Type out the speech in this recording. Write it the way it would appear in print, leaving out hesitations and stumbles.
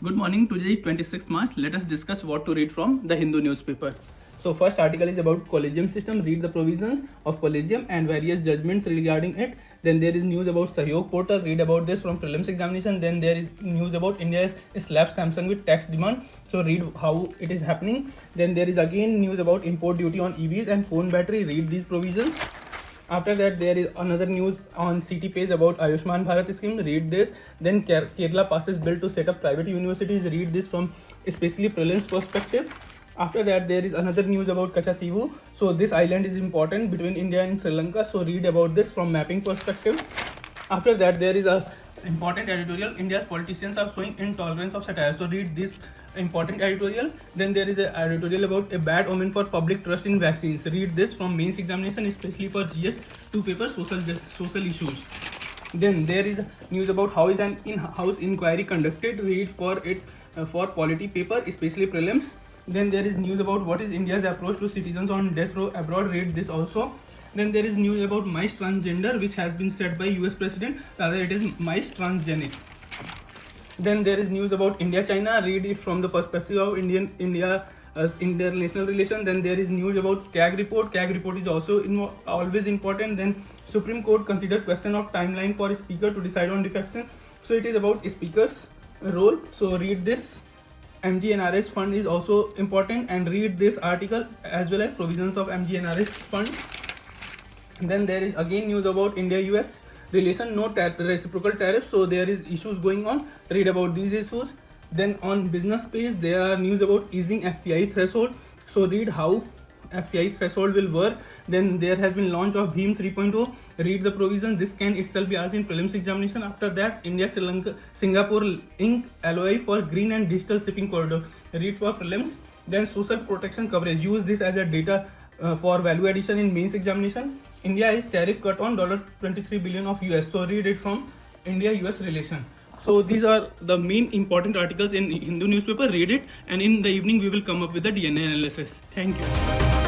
Good morning. Today is 26th March. Let us discuss what to read from the Hindu newspaper. So first article is about collegium system. Read the provisions of collegium and various judgments regarding it. Then there is news about Sahyog portal. Read about this from prelims examination. Then there is news about India slaps Samsung with tax demand. So read how it is happening. Then there is again news about import duty on EVs and phone battery. Read these provisions. After that, there is another news on CT page about Ayushman Bharat scheme. Read this. Then Kerala passes bill to set up private universities. Read this from especially prelims perspective. After that, there is another news about Kachativu. So this island is important between India and Sri Lanka. So read about this from mapping perspective. After that, there is a important editorial. India's politicians are showing intolerance of satire. So read this important editorial. Then there is an editorial about a bad omen for public trust in vaccines. Read this from mains examination, especially for GS2 paper social issues. Then there is news about how is an in-house inquiry conducted. Read for it for polity paper, especially prelims. Then there is news about what is India's approach to citizens on death row abroad. Read this also. Then there is news about mice transgender, which has been said by US President. Rather, it is mice transgenic. Then there is news about India-China. Read it from the perspective of India as international relation. Then there is news about CAG report. CAG report is also always important. Then Supreme Court considered question of timeline for speaker to decide on defection. So it is about speaker's role. So read this. MGNRS fund is also important, and read this article as well as provisions of MGNRS fund. Then there is again news about India-US relation, no reciprocal tariffs, so there is issues going on. Read about these issues. Then on business page there are news about easing FPI threshold, so read how FPI threshold will work. Then there has been launch of Bhim 3.0. Read the provisions. This can itself be asked in prelims examination. After that, India Sri Lanka Singapore Inc. LOI for green and digital shipping corridor. Read for prelims. Then social protection coverage. Use this as a data for value addition in mains examination. India is tariff cut on $23 billion of US. So read it from India-US relation. So these are the main important articles in Hindu newspaper. Read it, and in the evening we will come up with the DNA analysis. Thank you.